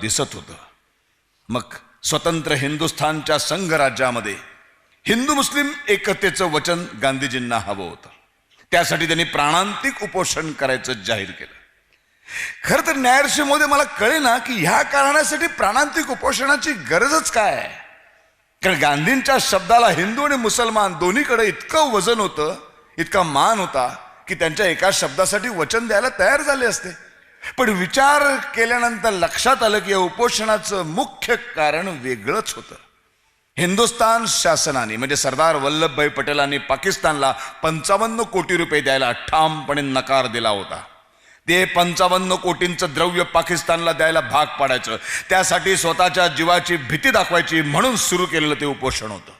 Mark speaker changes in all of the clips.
Speaker 1: दिसत होतं. मग स्वतंत्र हिंदुस्थानच्या संघराज्यामध्ये हिंदू मुस्लिम एकतेचं वचन गांधीजींना हवं होतं. त्यासाठी त्यांनी प्राणांतिक उपोषण करायचं जाहीर केलं. खरं तर न्यायाधीश महोदय, मला कळेना की ह्या कारणासाठी प्राणांतिक उपोषणाची गरजच काय आहे. कारण गांधींच्या शब्दाला हिंदू आणि मुसलमान दोन्हीकडे इतकं वजन होतं, इतका मान होता की त्यांच्या एका शब्दासाठी वचन द्यायला तयार झाले असते. पण विचार केल्यानंतर लक्षात आलं की या उपोषणाचं मुख्य कारण वेगळंच होतं. हिंदुस्थान शासनाने म्हणजे सरदार वल्लभभाई पटेलांनी पाकिस्तानला 55 कोटी रुपये द्यायला ठामपणे नकार दिला होता. ते 55 कोटींचं द्रव्य पाकिस्तानला द्यायला भाग पाडायचं, त्यासाठी स्वतःच्या जीवाची भीती दाखवायची म्हणून सुरू केलेलं ते उपोषण होतं.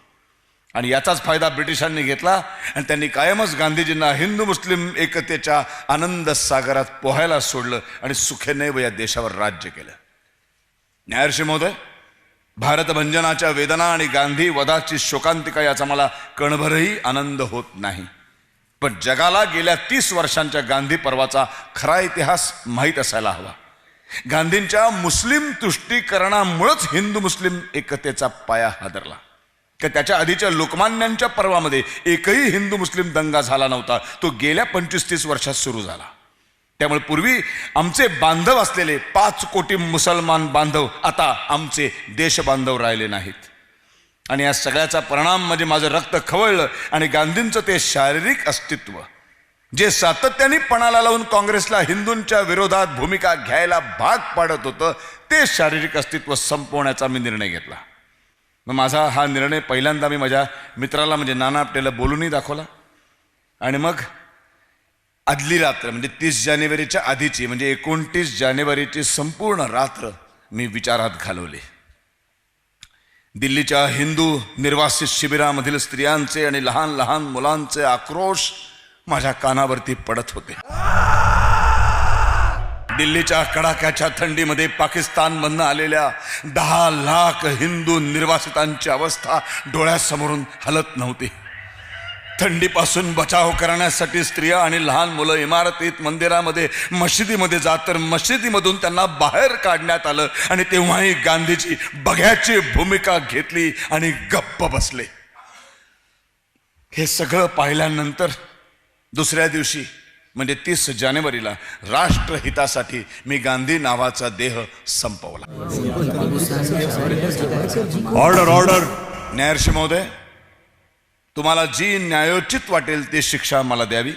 Speaker 1: आणि याचाच फायदा ब्रिटिशांनी घेतला आणि त्यांनी कायमच गांधीजींना हिंदू मुस्लिम एकतेच्या आनंद सागरात पोहायला सोडलं आणि सुखेने या देशावर राज्य केलं. न्यायाधीश महोदय, भारतभंजनाच्या वेदना आणि गांधी वधाची शोकांतिका याचा मला कणभरही आनंद होत नाही. पण जगाला गेल्या 30 वर्षांच्या गांधी पर्वाचा खरा इतिहास माहीत असायला हवा. गांधींच्या मुस्लिम तुष्टीकरणामुळेच हिंदू मुस्लिम एकतेचा पाया हादरला. की त्याच्या आधीच्या लोकमान्यांच्या पर्वामध्ये एकही हिंदू मुस्लिम दंगा झाला नव्हता. तो गेल्या 25-30 वर्षात सुरू झाला. त्यामुळे पूर्वी आमचे बांधव असलेले 5 कोटी मुसलमान बांधव आता आमचे देश बांधव राहिले नाहीत. आणि या सगळ्याचा परिणाम म्हणजे माझं रक्त खवळलं आणि गांधींचं ते शारीरिक अस्तित्व जे सातत्याने पणाला लावून काँग्रेसला हिंदूंच्या विरोधात भूमिका घ्यायला भाग पाडत होतं, ते शारीरिक अस्तित्व संपवण्याचा मी निर्णय घेतला. मग माझा हा निर्णय पहिल्यांदा मी माझ्या मित्राला म्हणजे नाना आपटेला बोलूनही दाखवला. आणि मग आदली रात्र म्हणजे 30 जानेवारीच्या आधीची म्हणजे 29 जानेवारीची संपूर्ण रात्र मी विचारात घालवली. दिल्लीच्या हिंदू निर्वासित शिबिरामधील स्त्रियांचे आणि लहान लहान मुलांचे आक्रोश माझ्या कानावरती पडत होते. दिल्लीच्या कडाक्याच्या थंडीमध्ये पाकिस्तानमधून आलेल्या 10 लाख हिंदू निर्वासितांची अवस्था डोळ्यासमोरून हलत नव्हती. थंडीपासून बचाव करण्यासाठी स्त्रिया आणि लहान मुलं इमारतीत, मंदिरामध्ये, मशिदीमध्ये जात तर मशिदीमधून त्यांना बाहेर काढण्यात आलं. आणि तेव्हाही गांधीजी बघ्याची भूमिका घेतली आणि गप्प बसले. हे सगळं पाहिल्यानंतर दुसऱ्या दिवशी म्हणजे 30 जानेवारीला राष्ट्रहितासाठी मी गांधी नावाचा देह संपवला. Order order. न्यायाधीश महोदय, तुम्हाला जी न्यायोचित वाटेल ती शिक्षा मला द्यावी.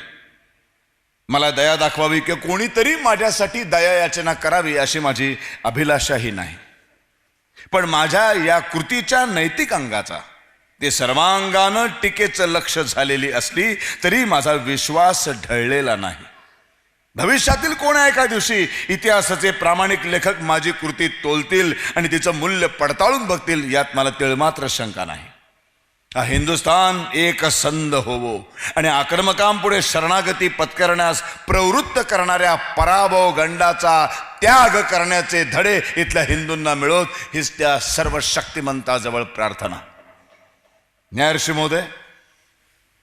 Speaker 1: मला दया दाखवावी की कोणीतरी माझ्यासाठी दया याचना करावी अशी माझी अभिलाषाही नाही. पण माझ्या या कृतीच्या नैतिक अंगाचा ते सर्वांगानं टीकेचं लक्ष झालेली असली तरी माझा विश्वास ढळलेला नाही. भविष्यातील कोणा एका दिवशी इतिहासाचे प्रामाणिक लेखक माझी कृती तोलतील आणि तिचं मूल्य पडताळून बघतील यात मला तिळमात्र शंका नाही. हा हिंदुस्थान एक संध होवो आणि आक्रमकांपुढे शरणागती पत्करण्यास प्रवृत्त करणाऱ्या पराभव गंडाचा त्याग करण्याचे धडे इथल्या हिंदूंना मिळोत, हीच त्या सर्व शक्तिमंताजवळ प्रार्थना. न्यायाधीश महोदय,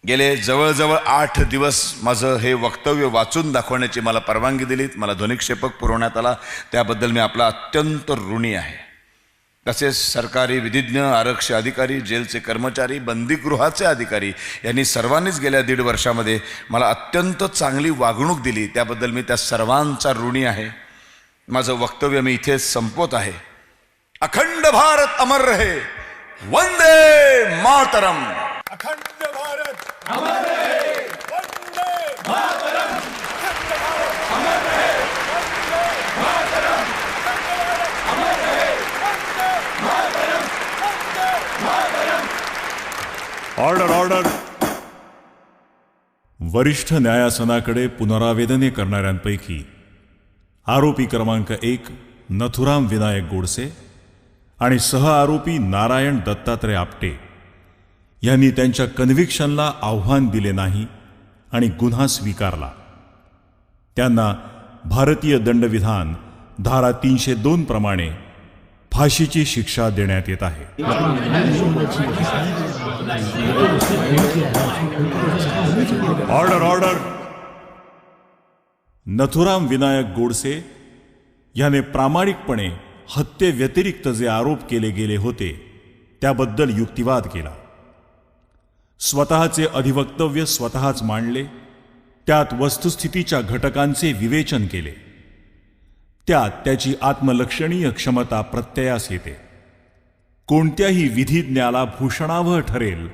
Speaker 1: गेले जवळजवळ 8 दिवस माझं हे वक्तव्य वाचून दाखवण्याची मला परवानगी दिलीत. मला ध्वनिक्षेपक पुरवण्यात आला, त्याबद्दल मी आपला अत्यंत ऋणी आहे. तसेच सरकारी विधिज्ञ, आरक्षी अधिकारी, जेलचे कर्मचारी, बंदीगृहाचे अधिकारी यांनी सर्वांनीच गेल्या 1.5 वर्षामध्ये मला अत्यंत चांगली वागणूक दिली, त्याबद्दल मी त्या सर्वांचा ऋणी आहे. माझं वक्तव्य मी इथेच संपवत आहे. अखंड भारत अमर रहे, वंदे मातरम.
Speaker 2: अखंड भारत अमर रहे, वंदे मातरम. अखंड भारत अमर रहे, वंदे मातरम. अमर रहे, वंदे मातरम. वंदे मातरम.
Speaker 3: Order order. वरिष्ठ न्यायासनाकडे पुनरावेदने करणाऱ्यांपैकी आरोपी क्रमांक 1 नथुराम विनायक गोडसे आणि सहआरोपी नारायण दत्तात्रय आपटे यांनी त्यांच्या कन्व्हिक्शनला आव्हान दिले नाही आणि गुन्हा स्वीकारला. त्यांना भारतीय दंडविधान धारा 302 प्रमाणे फाशीची शिक्षा देण्यात येत आहे. Order order. नथुराम विनायक गोडसे याने प्रामाणिकपणे हत्येव्यतिरिक्त जे आरोप केले गेले होते त्याबद्दल युक्तिवाद केला. स्वतःचे अधिवक्तव्य स्वतःच मांडले, त्यात वस्तुस्थितीच्या घटकांचे विवेचन केले. त्यात त्याची आत्मलक्षणीय क्षमता प्रत्ययास येते. कोणत्याही विधिज्ञाला भूषणावह ठरेल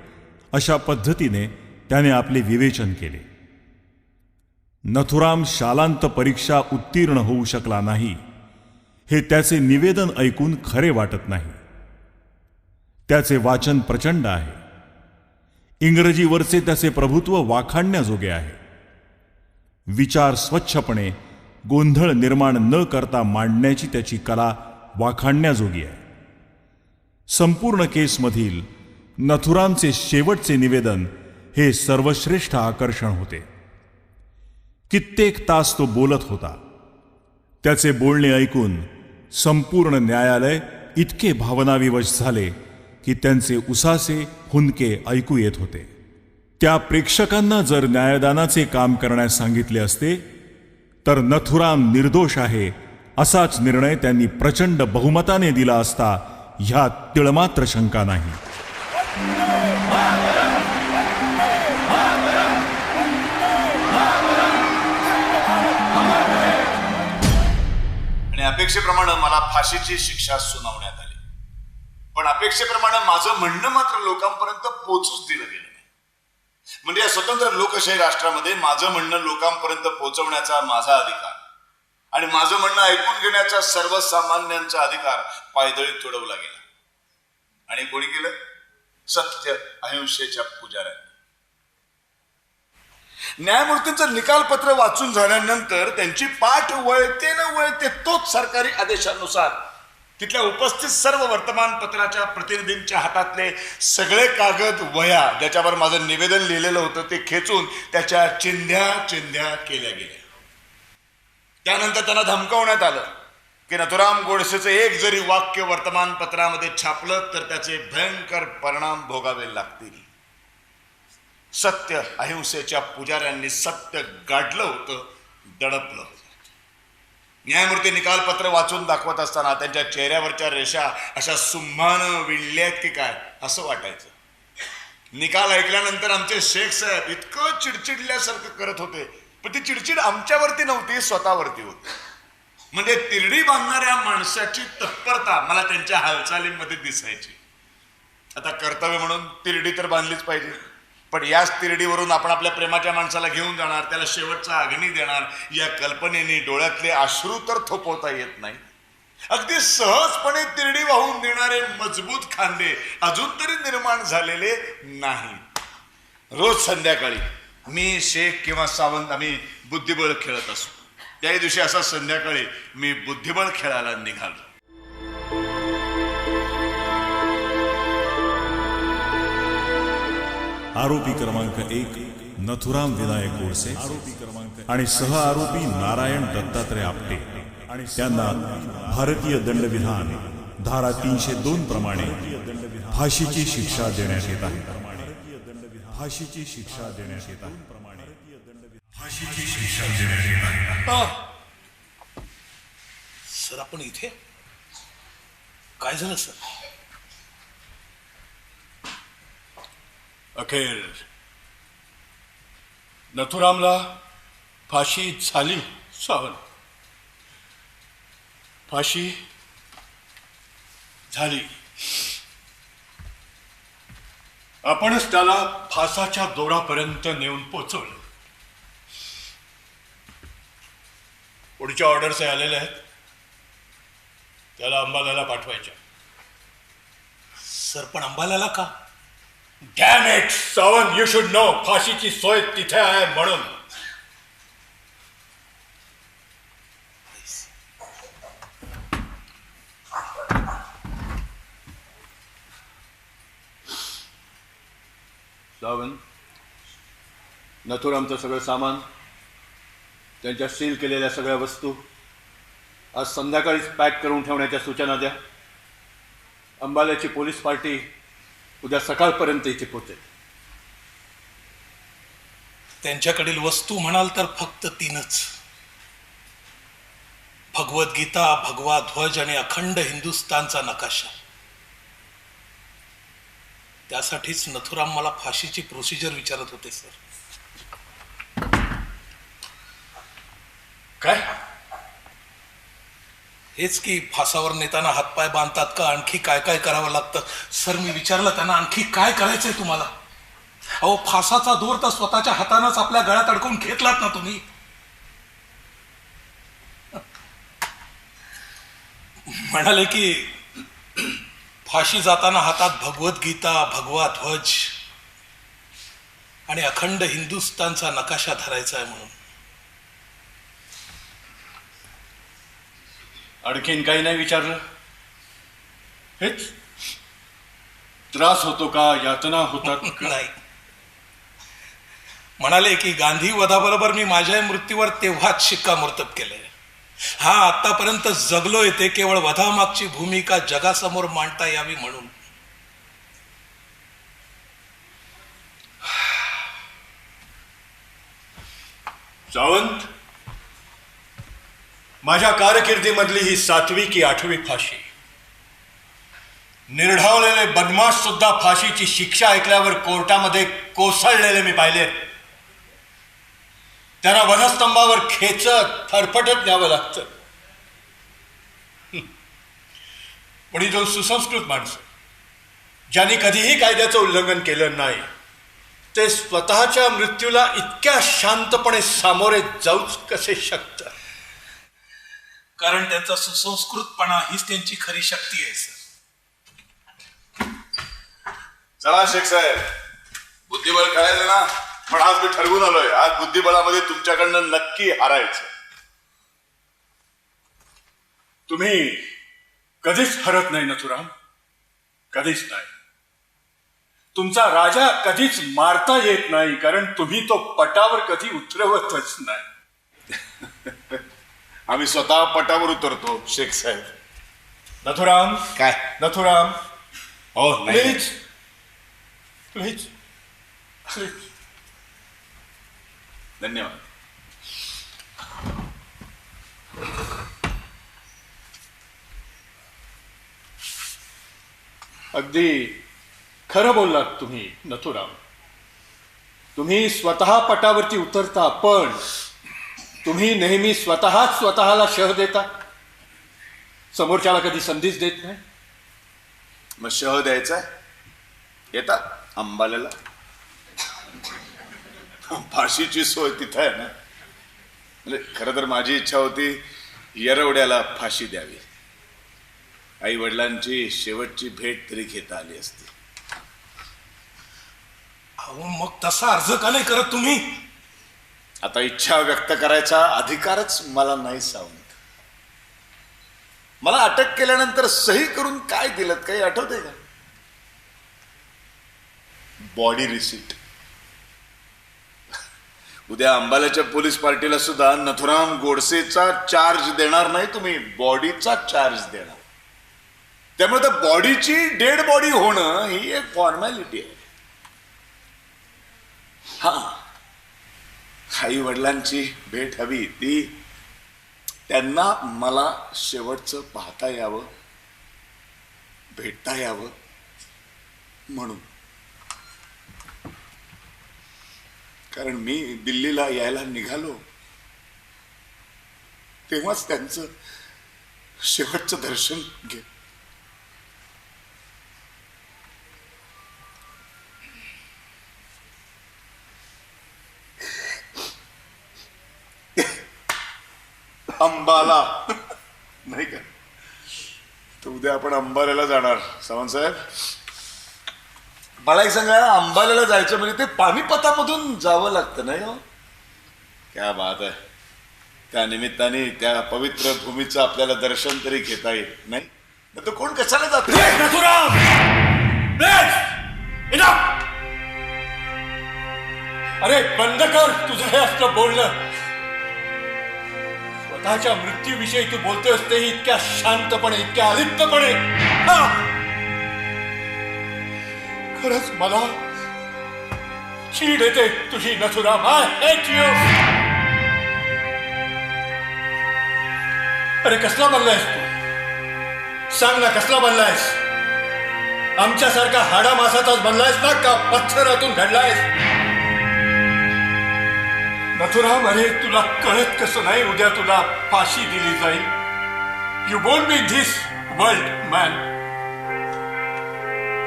Speaker 3: अशा पद्धतीने त्याने आपले विवेचन केले. नथुराम शालांत परीक्षा उत्तीर्ण होऊ शकला नाही हे त्याचे निवेदन ऐकून खरे वाटत नाही. त्याचे वाचन प्रचंड आहे. इंग्रजीवरचे त्याचे प्रभुत्व वाखाणण्याजोगे आहे. विचार स्वच्छपणे गोंधळ निर्माण न करता मांडण्याची त्याची कला वाखाणण्याजोगी आहे. संपूर्ण केसमधील नथुरामचे शेवटचे निवेदन हे सर्वश्रेष्ठ आकर्षण होते. कित्येक तास तो बोलत होता. त्याचे बोलणे ऐकून संपूर्ण न्यायालय इतके भावनाविवश झाले की त्यांचे उसासे हुंदके ऐकू येत होते. त्या प्रेक्षकांना जर न्यायदानाचे काम करण्यास सांगितले असते तर नथुराम निर्दोष आहे असाच निर्णय त्यांनी प्रचंड बहुमताने दिला असता ह्यात तिळमात्र शंका नाही.
Speaker 1: आणि अपेक्षेप्रमाणे मला फाशीची शिक्षा सुनावण्यात आली. पण अपेक्षेप्रमाणे माझं म्हणणं मात्र लोकांपर्यंत पोचूच दिलं गेलं नाही. म्हणजे या स्वतंत्र लोकशाही राष्ट्रामध्ये माझं म्हणणं लोकांपर्यंत पोहोचवण्याचा माझा अधिकार आणि माझं म्हणणं ऐकून घेण्याचा सर्वसामान्यांचा अधिकार पायदळी तुडवला गेला. आणि कोणी केलं? सत्य अहिंसेच्या पुजाऱ्यांनी. न्यायमूर्तींचं निकालपत्र वाचून झाल्यानंतर त्यांची पाठ वळते न वळते तोच सरकारी आदेशानुसार तिथल्या उपस्थित सर्व वर्तमानपत्राच्या प्रतिनिधींच्या हातातले सगळे कागद वह्या ज्याच्यावर माझं निवेदन लिहिलेलं होतं ते खेचून त्याच्या चिंध्या केल्या गेल्या. त्यानंतर त्यांना धमकावण्यात आलं की नथुराम गोडसेचं एक जरी वाक्य वर्तमानपत्रामध्ये छापलं तर त्याचे भयंकर परिणाम भोगावे लागतील. सत्य अहिंसेच्या पुजाऱ्यांनी सत्य गाडलं होतं, दडपलं होतं. न्यायमूर्ती निकालपत्र वाचून दाखवत असताना त्यांच्या चेहऱ्यावरच्या रेषा अशा सुम्हानं विणल्यात की काय असं वाटायचं. निकाल ऐकल्यानंतर आमचे शेख साहेब इतकं चिडचिडल्यासारखं करत होते, पण ती चिडचिड आमच्यावरती नव्हती, स्वतःवरती होती. म्हणजे तिरडी बांधणाऱ्या माणसाची तत्परता मला त्यांच्या हालचालींमध्ये दिसायची. आता कर्तव्य म्हणून तिरडी तर बांधलीच पाहिजे, पण याच तिरडीवरून आपण आपल्या प्रेमाच्या माणसाला घेऊन जाणार, त्याला शेवटचा अग्नी देणार या कल्पनेने डोळ्यातले अश्रू तर थोपवता येत नाही. अगदी सहजपणे तिरडी वाहून देणारे मजबूत खांदे अजून तरी निर्माण झालेले नाही. रोज संध्याकाळी मी शेख किंवा सावंत आम्ही बुद्धिबळ खेळत असतो. त्याही दिवशी असा संध्याकाळी मी बुद्धिबळ खेळायला निघालो.
Speaker 3: आरोपी क्रमांक 1 नथुराम विनायक गोडसे आणि सह आरोपी नारायण दत्तात्रय आपटे त्यांना भारतीय दंडविधान धारा 302 प्रमाणे फाशीची शिक्षा देण्यात येत आहे. फाशीची शिक्षा देण्यात येत आहे. फाशीची शिक्षा देण्यात येत आहे.
Speaker 2: सर आपण इथे काय झालं सर?
Speaker 4: अखेर नथुरामला फाशी झाली. सावंत, फाशी झाली. आपणच त्याला फासाच्या दोरापर्यंत नेऊन पोचवलं. पुढच्या ऑर्डर्स आलेल्या आहेत, त्याला अंबालाला पाठवायच्या.
Speaker 2: सर पण अंबालाला का?
Speaker 4: Damn it, Sawant, you should know. फाशीची सोय तिथे आहे म्हणून. सावंत, नथुरामचं सगळं सामान, त्यांच्या सील केलेल्या सगळ्या वस्तू आज संध्याकाळीच पॅक करून ठेवण्याच्या सूचना द्या. अंबाल्याची पोलीस पार्टी उद्या सकाळपर्यंत इथे पोहोचेल.
Speaker 2: त्यांच्याकडील वस्तू म्हणाल तर फक्त 3च. भगवद्गीता, भगवा ध्वज आणि अखंड हिंदुस्थानचा नकाशा. त्यासाठीच नथुराम मला फाशीची प्रोसिजर विचारत होते सर.
Speaker 4: काय?
Speaker 2: हेच की फासावर नेताना हातपाय बांधतात का, आणखी काय काय करावं लागतं. सर मी विचारलं त्यांना, आणखी काय करायचंय तुम्हाला? अहो फासाचा दोर तर स्वतःच्या हातानंच आपल्या गळ्यात अडकवून घेतलात ना तुम्ही. म्हणाले की फाशी जाताना हातात भगवद्गीता, भगवा ध्वज आणि अखंड हिंदुस्थानचा नकाशा धरायचा आहे म्हणून.
Speaker 4: आणखीन काही नाही विचारलं? हेच त्रास होतो का, यातना होतात का?
Speaker 2: नाही. म्हणाले की गांधी वधाबरोबर मी माझ्या मृत्यूवर तेव्हाच शिक्कामोर्तब केलंय. हा आतापर्यंत जगलोय ते केवळ वधामागची भूमिका जगासमोर मांडता यावी म्हणून.
Speaker 4: सावंत, माझ्या कारकिर्दीमधली ही 7वी की 8वी फाशी. निर्ढावलेले बदमाश सुद्धा फाशीची शिक्षा ऐकल्यावर कोर्टामध्ये कोसळलेले मी पाहिले. त्यांना वधस्तंभावर खेचत फरफटत न्यावं लागतं. पण ही दोन सुसंस्कृत माणसं, ज्यांनी कधीही कायद्याचं उल्लंघन केलं नाही, ते स्वतःच्या मृत्यूला इतक्या शांतपणे सामोरे जाऊच कसे शकतात?
Speaker 2: कारण त्यांचा सुसंस्कृतपणा हीच त्यांची खरी शक्ती आहे सर.
Speaker 1: चला शेख साहेब, बुद्धिबळ खेळायचं ना, पण आज मी ठरवून आलोय, आज बुद्धिबळामध्ये तुमच्याकडनं नक्की हारायचं.
Speaker 4: तुम्ही कधीच हरत नाही नथुराम, कधीच नाही. तुमचा राजा कधीच मारता येत नाही, कारण तुम्ही तो पटावर कधी उतरवतच नाही.
Speaker 1: आम्ही स्वतः पटावर उतरतो शेख साहेब.
Speaker 4: नथुराम,
Speaker 1: काय?
Speaker 4: नथुराम,
Speaker 1: हो
Speaker 4: प्लीज प्लीज प्लीज.
Speaker 1: धन्यवाद.
Speaker 4: अगदी खरं बोललात तुम्ही नथुराम. तुम्ही स्वतः पटावरती उतरता, पण तुम्ही नेहमी स्वतःच स्वतःला शह देता, समोरच्याला कधी संधीच देत नाही.
Speaker 1: मग शह द्यायचा येतात अंबाल्याला, फाशीची सोय तिथं आहे ना. म्हणजे खरं तर माझी इच्छा होती येरवड्याला फाशी द्यावी, आई वडिलांची शेवटची भेट तरी घेता आली असती.
Speaker 2: अहो मग तसा अर्ज का नाही करत तुम्ही?
Speaker 1: आता इच्छा व्यक्त करायचा अधिकारच मला नाही सावंत. मला अटक केल्यानंतर सही करून काय दिलं काही आठवतंय का? Body receipt. उद्या अंबाल्याच्या पोलीस पार्टीला सुद्धा नथुराम गोडसेचा चार्ज देणार नाही तुम्ही, बॉडीचा चार्ज देणार. त्यामुळे त्या बॉडीची डेड बॉडी होणं ही एक फॉर्मॅलिटी आहे. हा, आई वडिलांची भेट हवी, ती त्यांना मला शेवटचं पाहता यावं, भेटता यावं म्हणून. कारण मी दिल्लीला यायला निघालो तेव्हाच त्यांचं शेवटचं दर्शन घे. अंबाला नाही का, तर उद्या आपण अंबाल्याला जाणार सावंत साहेब. मला एक सांगा, अंबाल्याला जायचं म्हणजे ते पानिपतामधून जावं लागतं नाही हो? क्या बात आहे. त्या निमित्ताने त्या पवित्र भूमीचं आपल्याला दर्शन तरी घेता येईल नाही तर कोण कशाला जात?
Speaker 4: अरे बंद कर तुझं हे असलं बोलणं. स्वतःच्या मृत्यूविषयी तू बोलतोस तेही इतक्या शांतपणे, इतक्या अलिप्तपणे. खरंच मला चीड येते तुझी नथुराम. I hate you. अरे कसला बनलायस तू? सांग ना, कसला बनलायस? आमच्यासारखा हाडा मासाचाच बनलायस ना, का पत्थरातून घडलायस? नथुराम, अरे तुला कळत कसं नाही, उद्या तुला फाशी दिली जाईल. You won't be this world man.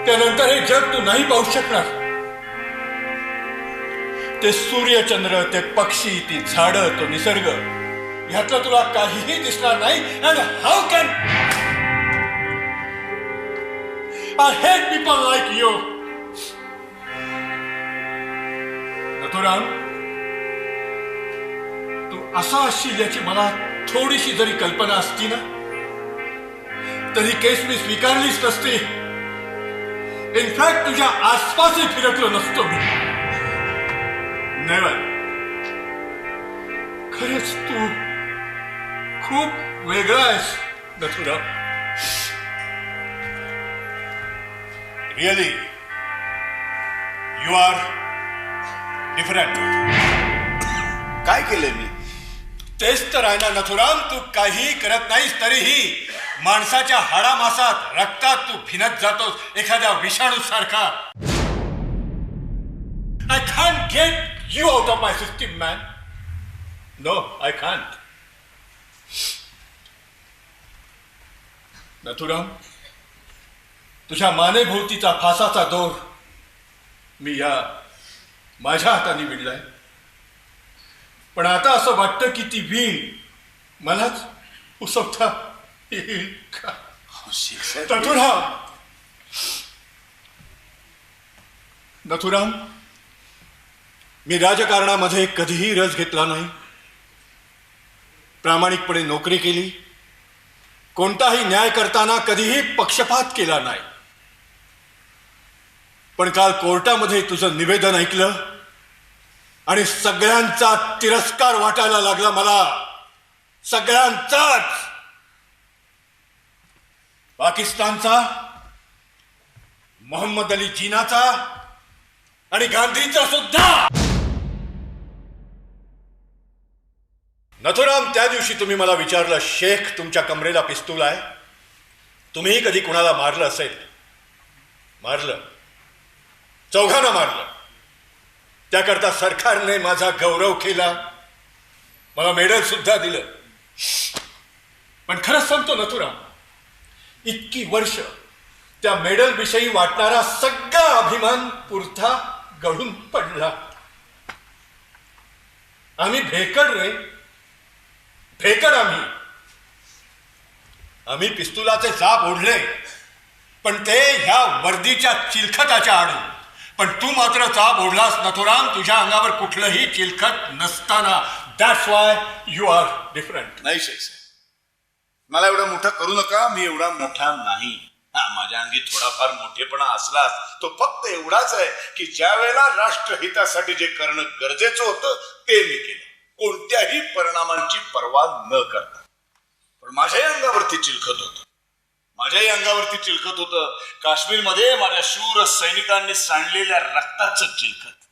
Speaker 4: त्यानंतर हे जग तू नाही पाहू शकणार. ते सूर्यचंद्र, ते पक्षी, ती झाडं, तो निसर्ग, ह्यातलं तुला काहीही दिसणार नाही. And how can I hate people like you. Nathuram, तू असा असशील याची मला थोडीशी जरी कल्पना असती ना, तरी केस मी स्वीकारलीच नसती. इनफॅक्ट तुझ्या आसपासही फिरकलो नसतो मी. नेव्हर. खरंच तू खूप वेगळा आहेस Nathuram. Really you are different.
Speaker 1: काय केलंय मी?
Speaker 4: तेच तर आहे ना नथुराम, तू काहीही करत नाहीस तरीही माणसाच्या हाडामासात, रक्तात तू भिनत जातोस एखाद्या विषाणू सारखा. I can't get you out of my system man. No, I can't. Nathuram, तुझ्या मानेभोवतीचा फासाचा दोर मी या माझ्या हाताने विणलाय. पण आता असं वाटतं की ती वीण मलाच उसवता येईल का? नथुराम, मी राजकारणामध्ये कधीही रस घेतला नाही. प्रामाणिकपणे नोकरी केली. कोणताही न्याय करताना कधीही पक्षपात केला नाही. पण काल कोर्टामध्ये तुझं निवेदन ऐकलं आणि सगळ्यांचा तिरस्कार वाटायला लागला मला. सगळ्यांचाच. पाकिस्तानचा, मोहम्मद अली जिनाचा आणि गांधीचा सुद्धा. नथुराम, त्या दिवशी तुम्ही मला विचारलं, शेख तुमच्या कमरेला पिस्तूल आहे, तुम्हीही कधी कुणाला मारलं असेल? मारलं. चौघांना मारलं. त्याकरता सरकारने माझा गौरव केला, मला मेडल सुद्धा दिलं. पण खरंच सांगतो नथुराम, इतकी वर्ष त्या मेडल विषयी वाटणारा सगळा अभिमान पुरता गळून पडला. आम्ही भेकड रे, भेकड. आम्ही पिस्तुलाचे जाप ओढले, पण ते ह्या वर्दीच्या चिलखताच्या आडून. पण तू मात्र चाप ओढलास नथुराम, तुझ्या अंगावर कुठलंही चिलखत नसताना. That's why you are different.
Speaker 1: नाही शेख साहेब, मला एवढं मोठं करू नका. मी एवढा मोठा नाही. माझ्या अंगी थोडाफार मोठेपणा असलाच तो फक्त एवढाच आहे की ज्या वेळेला राष्ट्रहितासाठी जे करणं गरजेचं होतं ते मी केलं, कोणत्याही परिणामांची पर्वा न करता. पण माझ्याही अंगावरती चिलखत होतं. काश्मीरमध्ये माझ्या शूर सैनिकांनी सांडलेल्या रक्ताचं चिलखत,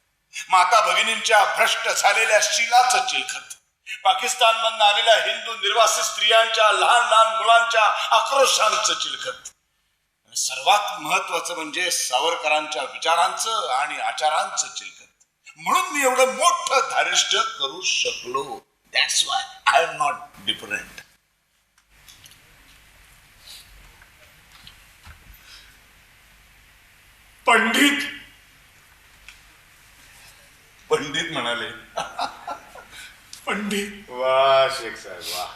Speaker 1: माता भगिनींच्या भ्रष्ट झालेल्या शिलाचं चिलखत, पाकिस्तानमधून आलेल्या हिंदू निर्वासित स्त्रियांच्या, लहान लहान मुलांच्या आक्रोशांचं चिलखत. सर्वात महत्वाचं म्हणजे सावरकरांच्या विचारांचं आणि आचारांचं चिलखत. म्हणून मी एवढं मोठं धारिष्ट्य करू शकलो. That's why I am not different. Pandit म्हणाले.
Speaker 4: पंडित.
Speaker 1: वा शेख साहेब वा.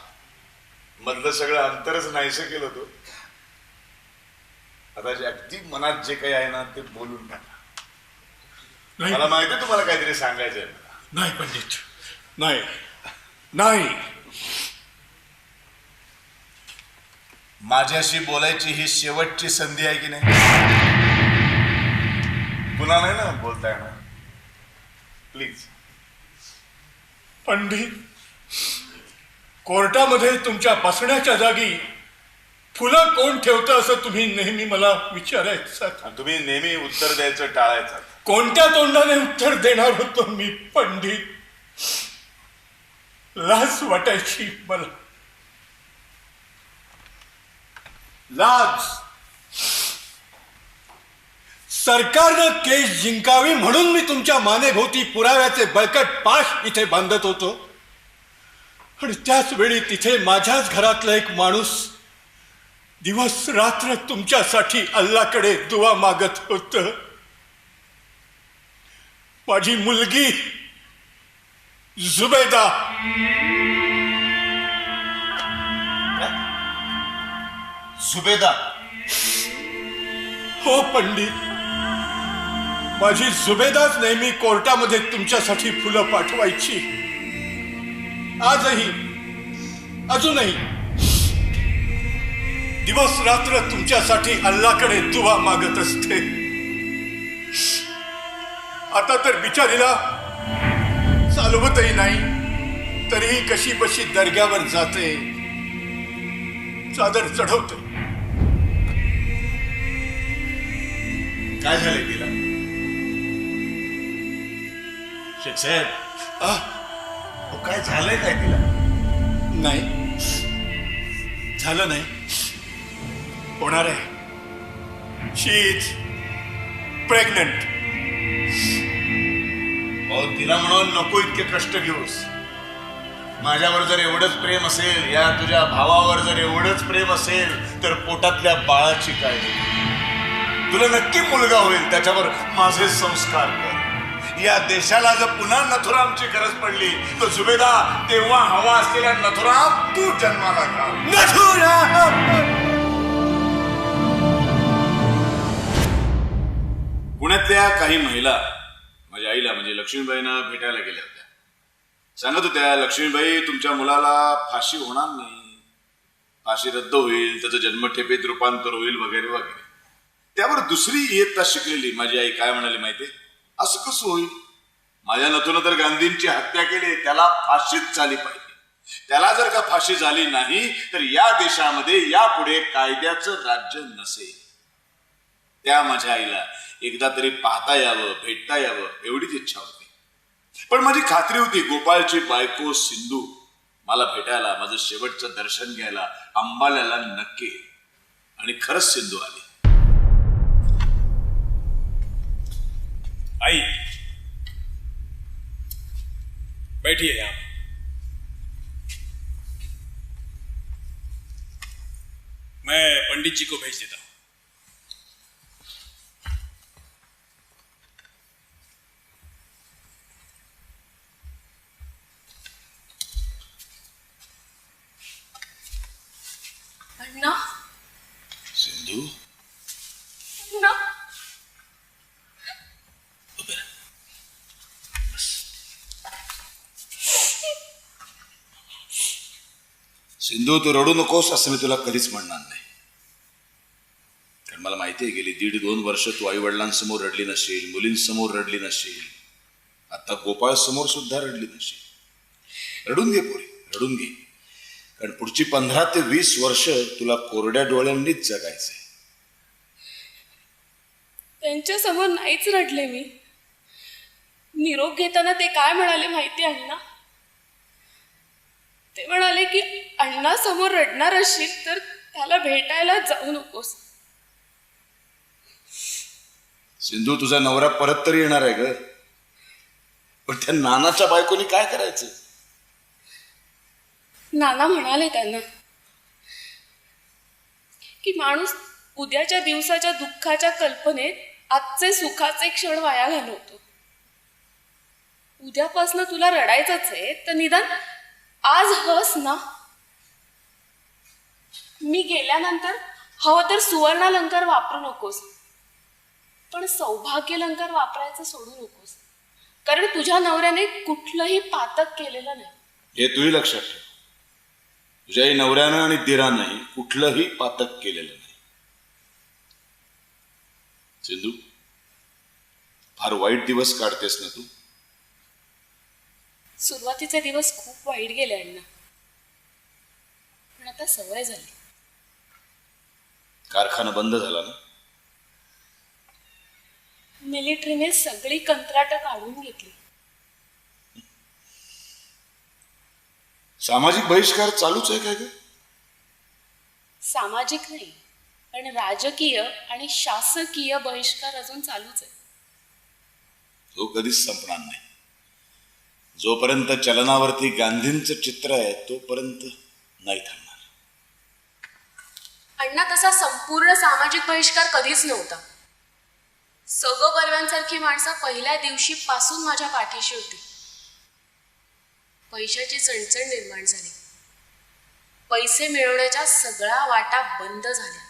Speaker 1: मधलं सगळं अंतरच नाहीसं केलं तो. आता जे अगदी मनात जे काही आहे ना ते बोलून टाका. मला माहिती आहे तुम्हाला काहीतरी सांगायचंय.
Speaker 4: नाही पंडित, नाही नाही.
Speaker 1: माझ्याशी बोलायची ही शेवटची संधी आहे की नाही? पुन्हा नाही ना बोलता येणार. प्लीज.
Speaker 4: पंडित, कोर्टामध्ये तुमच्या बसण्याच्या जागी फुलं कोण ठेवतं असं तुम्ही नेहमी मला विचारायचं.
Speaker 1: तुम्ही नेहमी उत्तर द्यायचं टाळायचं.
Speaker 4: कोणत्या तोंडाने उत्तर देणार होतो मी पंडित? लाज वाटायची मला. लाज. सरकारनं केस जिंकावी म्हणून मी तुमच्या मानेभोवती पुराव्याचे बळकट पाश इथे बांधत होतो, आणि त्याच वेळी तिथे माझ्याच घरातला एक माणूस दिवस रात्र तुमच्यासाठी अल्लाकडे दुआ मागत होत. माझी मुलगी जुबैदा.
Speaker 1: सुभेदा?
Speaker 4: हो पंडित, माझी जुबेदाच नेहमी कोर्टामध्ये तुमच्यासाठी फुलं पाठवायची. आजही, अजूनही दिवस रात्र तुमच्यासाठी अल्लाकडे दुआ मागत असते. आता तर बिचारीला चालवतही नाही, तरीही कशी बशी दर्ग्यावर जाते, चादर चढवते.
Speaker 1: काय झालंय तिला? शेख साहेब, काय झालंय काय तिला?
Speaker 4: नाही, झालं नाही, होणार आहे. शी इज प्रेग्नंट.
Speaker 1: तिला म्हणून नको इतके कष्ट घेऊस. माझ्यावर जर एवढंच प्रेम असेल, या तुझ्या भावावर जर एवढंच प्रेम असेल, तर पोटातल्या बाळाची काळजी. तुला नक्की मुलगा होईल, त्याच्यावर माझे संस्कार कर. या देशाला जर पुन्हा नथुरामची गरज पडली तर जुबेदा, तेव्हा हवा असलेला नथुराम तू जन्माला घाल.
Speaker 4: नथुराम!
Speaker 1: पुण्यातल्या काही महिला माझ्या आईला म्हणजे लक्ष्मीबाईंना भेटायला गेल्या होत्या. सांगत होत्या, लक्ष्मीबाई तुमच्या मुलाला फाशी होणार नाही, फाशी रद्द होईल, त्याचं जन्मठेपेत रूपांतर होईल वगैरे वगैरे. त्यावर दुसरी इयत्ता शिकलेली माझी आई काय म्हणाली माहितीये? असं कसं होईल? माझ्या नथून तर गांधींची हत्या केली, त्याला फाशीच झाली पाहिजे. त्याला जर का फाशी झाली नाही तर या देशामध्ये यापुढे कायद्याचं राज्य नसेल. त्या माझ्या आईला एकदा तरी पाहता यावं, भेटता यावं एवढीच इच्छा होती. पण माझी खात्री होती गोपाळची बायको सिंधू मला भेटायला, माझं शेवटचं दर्शन घ्यायला अंबाल्याला नक्की. आणि खरंच सिंधू आली.
Speaker 5: आई बैठिए यहाँ. मैं पंडित जी को भेज देता हूं.
Speaker 6: अण्णा,
Speaker 1: सिंधू,
Speaker 6: अण्णा,
Speaker 1: सिंधू तू रडू नकोस असं मी तुला कधीच म्हणणार नाही. कारण मला माहिती आहे गेली 1.5-2 वर्ष तू आई वडिलांसमोर रडली नसेल, मुलींसमोर रडली नसेल, आता गोपाळ समोर सुद्धा रडली नसेल. रडून घे पोरी, रडून घे. कारण पुढची 15 ते 20 वर्ष तुला कोरड्या डोळ्यांनीच जगायचंय.
Speaker 6: त्यांच्या समोर नाहीच रडले मी. निरोप घेताना ते काय म्हणाले माहिती अण्णा? ते म्हणाले की अण्णा समोर रडणार असशील तर त्याला भेटायला जाऊ नकोस.
Speaker 1: सिंधू, तुझा नवरा परत तरी येणार आहे ग, पण त्या नानाच्या बायकोनी काय करायचं?
Speaker 6: नाना म्हणाले त्यांना की माणूस उद्याच्या दिवसाच्या दुःखाच्या कल्पनेत आजचे सुखाचे क्षण वाया घालवतो. उद्यापासनं तुला रडायचंच आहे तर निदान आज हस ना. मी गेल्यानंतर हवं तर सुवर्णालंकार वापरू नकोस, पण सौभाग्यालंकार वापरायचं सोडू नकोस. कारण तुझ्या नवऱ्याने कुठलंही पातक केलेलं नाही.
Speaker 1: हे तूही लक्षात ठेव. तुझ्याही नवऱ्यानं आणि दिरानंही कुठलंही पातक केलेलं नाही. सिंधू, फार वाईट दिवस काढतेस ना तू.
Speaker 6: सुरुवातीचे दिवस खूप वाईट गेले अण्णा, पण आता सवय झाली.
Speaker 1: कारखाना बंद झाला ना?
Speaker 6: मिलिटरीने सगळी कंत्राटं काढून घेतली.
Speaker 1: सामाजिक बहिष्कार चालूच आहे काय ग?
Speaker 6: सामाजिक नाही, पण राजकीय आणि शासकीय बहिष्कार अजून चालूच आहे.
Speaker 1: तो कधीच संपणार नाही. जोपर्यंत चलनावरती गांधींचं चित्र आहे तोपर्यंत नाही थांबणार.
Speaker 6: अण्णा, तसा संपूर्ण सामाजिक बहिष्कार कधीच नव्हता. सगोपरव्यांसारखी माणसं पहिल्या दिवशी पासून माझ्या पाठीशी होती. पैशाची चणचण निर्माण झाली. पैसे मिळवण्याच्या सगळ्या वाटा बंद झाल्या.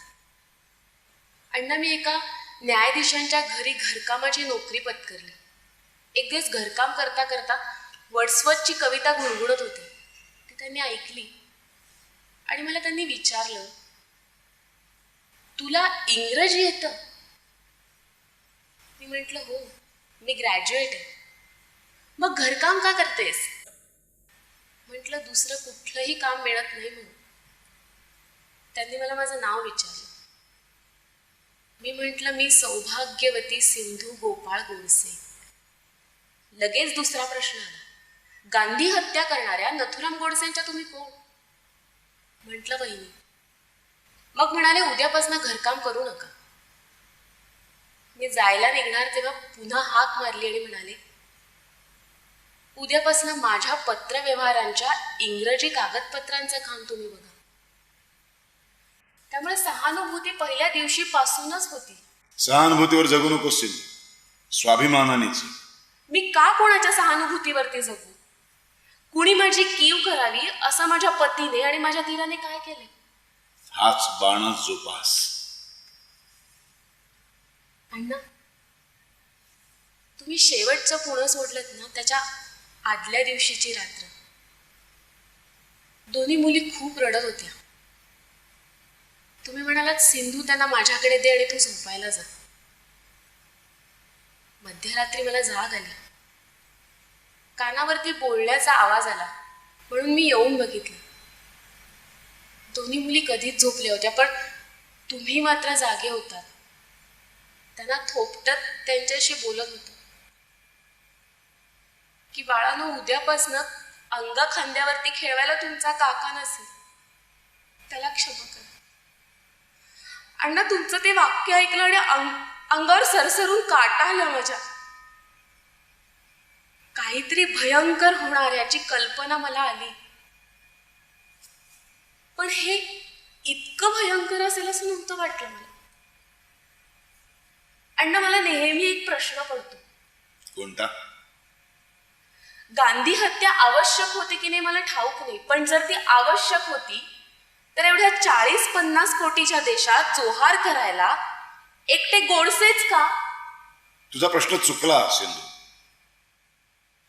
Speaker 6: अण्णा, मी एका न्यायाधीशांच्या घरी घरकामाची नोकरी पत्करली. एक दिवस घरकाम करता करता वर्ड्सवर्थची कविता गुणगुणत होते. ती त्यांनी ऐकली आणि मला त्यांनी विचारलं, तुला इंग्रजी येतं? मी म्हटलं, हो, मी ग्रॅज्युएट आहे. मग घरकाम का करतेस? म्हटलं, दुसरं कुठलंही काम मिळत नाही म्हणून. त्यांनी मला माझं नाव विचारलं. मी म्हटलं, मी सौभाग्यवती सिंधू गोपाळ गोडसे. लगेच दुसरा प्रश्न आला, गांधी हत्या करणाऱ्या नथुराम गोडसेंच्या तुम्ही कोण? म्हटलं, वहिनी. मग म्हणाले, उद्यापासून घरकाम करू नका. मी जायला निघणार तेव्हा पुन्हा हाक मारली आणि म्हणाले, उद्यापासून माझ्या पत्रव्यवहारांच्या इंग्रजी कागदपत्रांचं काम तुम्ही बघा. त्यामुळे सहानुभूती पहिल्या दिवशीपासूनच होती.
Speaker 1: सहानुभूतीवर जगू नकोस, स्वाभिमानानेच.
Speaker 6: मी का कोणाच्या सहानुभूतीवरती जगू? कुणी माझी कीव करावी असं माझ्या पतीने आणि माझ्या धीराने काय केले?
Speaker 1: हाच बाणा जोपास.
Speaker 6: अण्णा, तुम्ही शेवटचं पुणं सोडलत ना, त्याच्या आदल्या दिवशीची रात्र दोन्ही मुली खूप रडत होत्या. तुम्ही म्हणालात, सिंधू त्यांना माझ्याकडे दे आणि तू झोपायला जा. मध्यरात्री मला जाग आली. कानावरती बोलण्याचा आवाज आला म्हणून मी येऊन बघितलं. दोन्ही मुली कधीच झोपल्या होत्या, पण तुम्ही मात्र जागे होतात. त्यांना थोपटत त्यांच्याशी बोलत होतो की, बाळानो, उद्यापासनं अंगा खांद्यावरती खेळवायला तुमचा काका नसेल, त्याला क्षमा करा. अण्णा, तुमचं ते वाक्य ऐकलं आणि अंगावर सरसरून काटा आला माझ्या. काहीतरी भयंकर होणार याची कल्पना मला आली, पण हे इतकं भयंकर असेल असं नव्हतं वाटलं मला. अण्णा, मला नेहमी एक प्रश्न पडतो.
Speaker 1: कोणता?
Speaker 6: गांधी हत्या आवश्यक होती की नाही मला ठाऊक नाही, पण जर ती आवश्यक होती तर एवढ्या 40-50 कोटीच्या देशात जोहार करायला एकटे गोडसेच का?
Speaker 1: तुझा प्रश्न चुकला, सिंधू.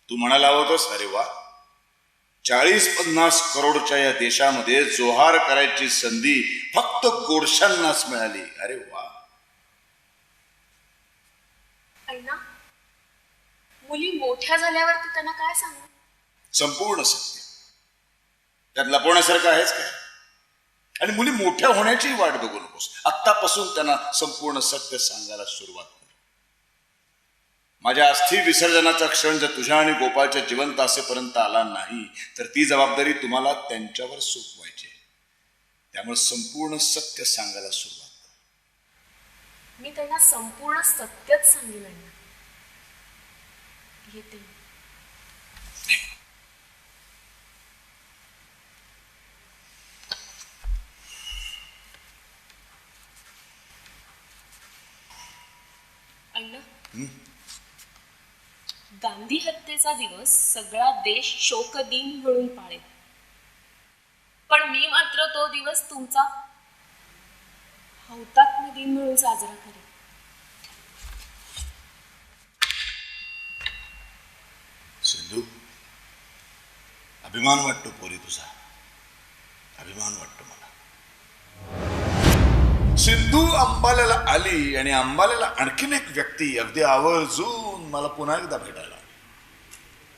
Speaker 1: तू म्हणाला होतास, अरे वा, 40-50 करोडच्या या देशामध्ये जोहार करायची संधी फक्त गोडशांनाच मिळाली. अरे वा.
Speaker 6: अण्णा, मुली मोठ्या झाल्यावरती त्यांना काय सांगू?
Speaker 1: संपूर्ण सत्य. त्यात लपवण्यासारखं आहेच काय? आणि मुली मोठ्या होण्याची वाट बघू नकोस. आत्तापासून त्यांना संपूर्ण सत्य सांगायला सुरुवात कर. माझ्या अस्थि विसर्जनाचा क्षण जर तुझ्या आणि गोपाळच्या जिवंत असेपर्यंत आला नाही तर ती जबाबदारी तुम्हाला त्यांच्यावर सोपवायची. त्यामुळे संपूर्ण सत्य सांगायला सुरुवात कर.
Speaker 6: मी त्यांना संपूर्ण सत्यच सांगेन अण्णा. येते. अण्णा, गांधी हत्येचा दिवस सगळा देश शोक दिन म्हणून पाळेल, पण मी मात्र तो दिवस तुमचा हौतात्म्य दिन म्हणून साजरा करेन.
Speaker 1: सिंधू, अभिमान वाटतो पोरी तुझा. अभिमान वाटतो मला. सिंधू अंबाल्याला आली आणि अंबाल्याला आणखीन एक व्यक्ती अगदी आवर्जून मला पुन्हा एकदा भेटायला आली.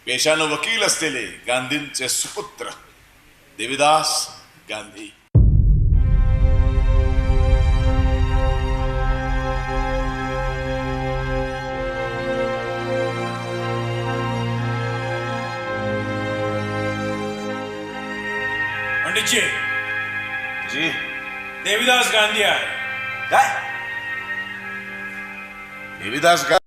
Speaker 1: पेशानं वकील असलेले गांधींचे सुपुत्र देवीदास गांधी.
Speaker 5: पंडितजी,
Speaker 1: जी,
Speaker 5: देवीदास गांधी आहे.
Speaker 1: काय देवीदास का